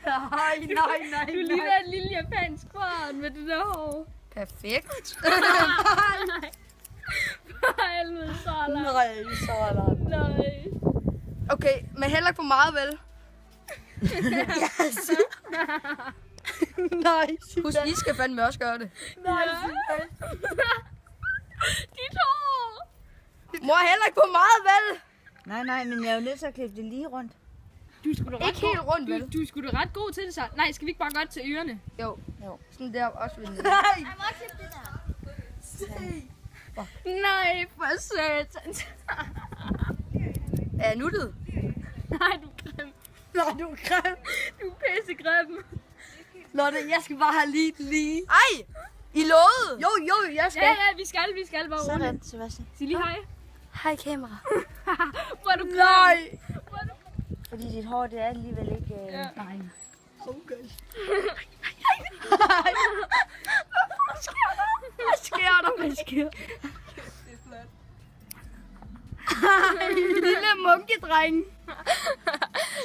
Nej. Du ligner et lille japansk barn med det der hår. Perfekt. Nej. For helvede, så langt. Nej, så langt. Nej. Okay, men heller ikke for meget, vel? Nej, husk, I skal fandme også gøre det. Nej. Dit hår. Mor, heller ikke for meget, vel? Nej, men jeg er jo nødt til at klippe det lige rundt. Du skulle da Ikke helt rundt, vel? Du skulle da ret god til det så. Nej, skal vi ikke bare godt til ørerne? Jo. Sådan der også ved den. Jeg må også klippe det der. Nej, for satan. Er jeg nuttet? Nej, du er grim. Nej, du er grim. Du er pissegrim. Lotte, jeg skal bare have lige. Ej! I lovede! Jo, jeg skal. Ja, vi skal bare roligt. Sådan, Sebastian. Sig lige hej. Hej, kamera. Hvor er du grim. Nej! Fordi dit hår, det er alligevel ikke... Ja. Nej. Okay. Hvad sker der? Lille munkedreng.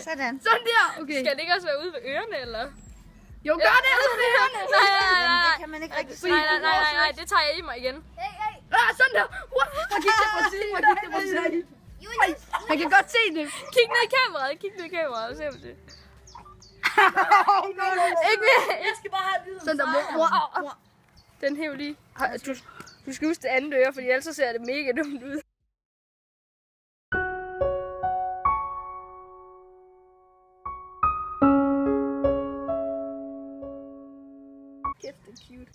Sådan. Sådan der. Okay. Skal det ikke også være ude ved ørerne, eller? Jo, gør det ud ved ørerne. Jamen, det kan man ikke rigtig se. Nej, det tager jeg i mig igen. Sådan der. Han gik det på siden. Han kan godt se det. Kig ned i kameraet, se på det. Ikke mere. Jeg skal bare have lyden. Sådan der. Mor. Den hæv lige. Du skal huske det andet øre, for ellers så ser det mega dumt ud. Kæft, det er cute.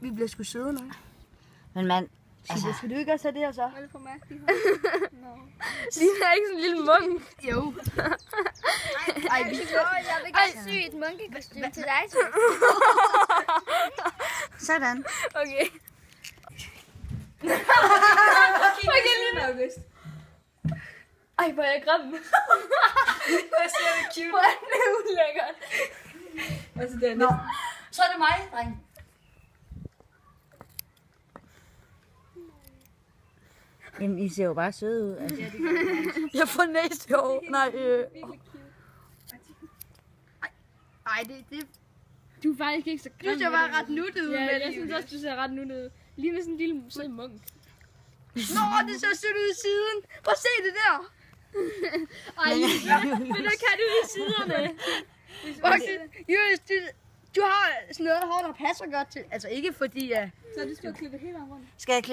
Vi bliver sgu søde nu. Men mand, altså... Skal du ikke også have det her så? Hvad er det for mærkeligt? Ligner ikke sådan en lille munk. Jo. Ej, jeg vil gerne sy et munkekostyme til dig. Sådan. Okay. Ej, hvor er jeg grim. Hvad ser det cute? Hvor er det ulækkert. Altså, det er næsten. Så er det mig, dreng. Jamen, I ser jo bare søde ud. Altså. Jeg får næsehår. Nej, Ej, det... Du er faktisk ikke så grim. Du ser bare ret nuttet ud Ja, med jeg det. synes også, du ser ret nuttet ud. Lige med sådan en lille sød munk. Nå, det ser sødt ud i siden. Prøv at se det der. Ej, men der kan du i siderne. Julius, du har sådan noget hår, der passer godt til. Altså ikke fordi, at... Så du skal klippe hele rundt. Skal jeg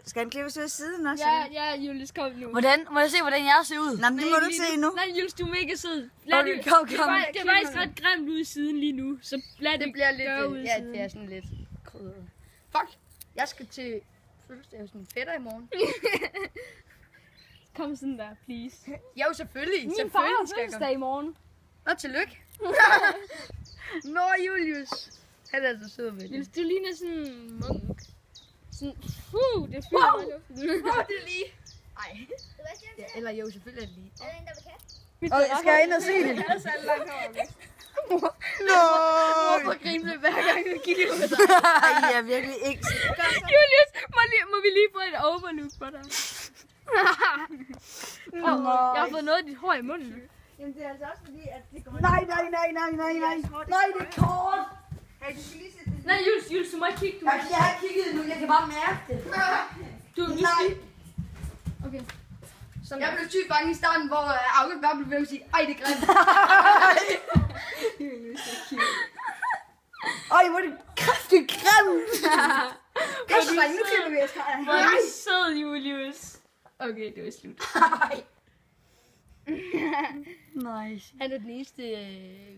skal han klippes ud af siden også? Ja, Julius, kom nu. Må jeg se, hvordan jeg ser ud? Nå, men det må du ikke se nu. Nej, Julius, du er mega sød. Okay, kom. Det er faktisk ret grimt ud i siden lige nu, så lad Det bliver lidt... gøre ud i Ja, siden. det er sådan lidt krydret. Fuck, jeg skal til fødselsdag hos min fætter i morgen. Kom sådan der, please. Jo, selvfølgelig. Min far Selvfølgelig har skal jeg komme. fødselsdag i morgen. Nå, tillykke. Nå, Julius. Han er så sød med det. Julius, du ligner sådan en munk. Sådan, det flyver Wow. i luften. Det er lige. Ej. Sebastian, Ja, eller jo, selvfølgelig er det lige. er der en, der vil kaste? Og skal jeg ind og se det? Jeg har så langt hår. Nå. Hvorfor griner det hver gang, du kigger på dig? Ej, I er virkelig ikke... Julius, må vi lige få et overlook på dig? Jeg har fået noget af dit hår i munden. Jamen, det er altså også fordi, at det kommer... Nej. Nej, det er kort. Hey, du skal lige sætte det... Nej, Julius, du må ikke kigge. Jeg har kigget nu, jeg kan bare mærke det. Du Nej. Okay. Sådan. Jeg blev sygt bange i starten, hvor Auke bare blev ved at sige, ej, det er grimt. Ej, hvor er det kraftigt grimt. Kom så, dreng, nu klipper vi os. Hvor er du sød, Julius. Okay, det var slut. Nice. Han er den eneste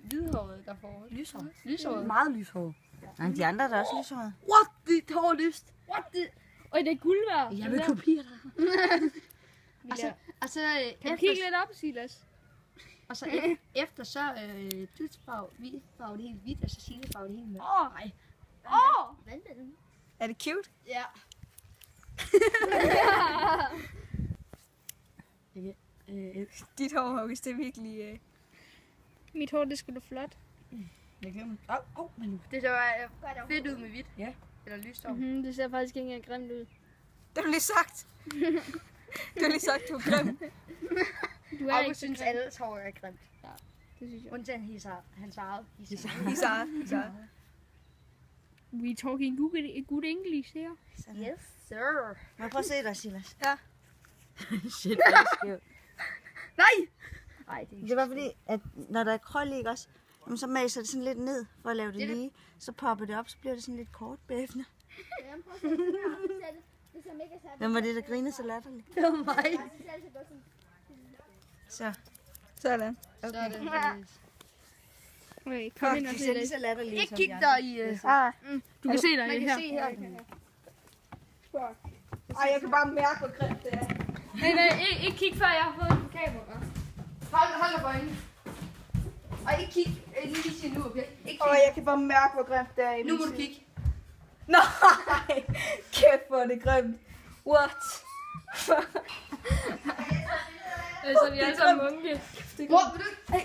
hvidhårede, der får lyshåret. Meget lyshår. Nej, de andre er der også lyshåret. What? Dit hår er lyst. What the? Og det er guld værd. Jeg vil kopiere dig. Og så kan du kigge lidt op, Silas? Og så efter så du farve det helt hvidt, og så Silas farve det helt mørkt. Nej. Vandmælden. Er det cute? Ja. Dit hår, August, det er virkelig... Mit hår, det skulle da flot. Jeg glemmer. Men det så fedt ud med hvidt. Ja. Eller lyst hår. Det ser faktisk ikke engang grimt ud. Det har du lige sagt. Du har lige sagt, du er grim. Du er August ikke synes, så alle hår er grimt. Det synes jeg. Undtagen hans eget. Isar. We talking good English her. Yes, sir. Må jeg prøve at se dig, Silas? Ja. Shit, det er skævt. Nej! Nej, det er Det var fordi, at når der er krøl, ikke også, jamen, så maser det sådan lidt ned for at lave det lige. Så popper det op, så bliver det sådan lidt kort bagefter. Hvem var det, der grinede så latterligt? Det var mig. Så. Sådan. Okay. Okay, kom ind og De se ser lige det. så latterlige Ikke som kig de der andre. i... Du kan se dig Man kan her. se her. Ej, jeg kan bare mærke, hvor grimt det er. Nej, ikke kig før jeg har fået en kamera. Hold dig for øjnene. Og ikke kig lige til nu, okay? Ikke Åh, kig. jeg kan bare mærke, hvor grimt det er. Nu må du kigge. Nej, kæft, hvor er det grimt. What? Altså, vi er alle sammen munke. Mor, vil du... Hey,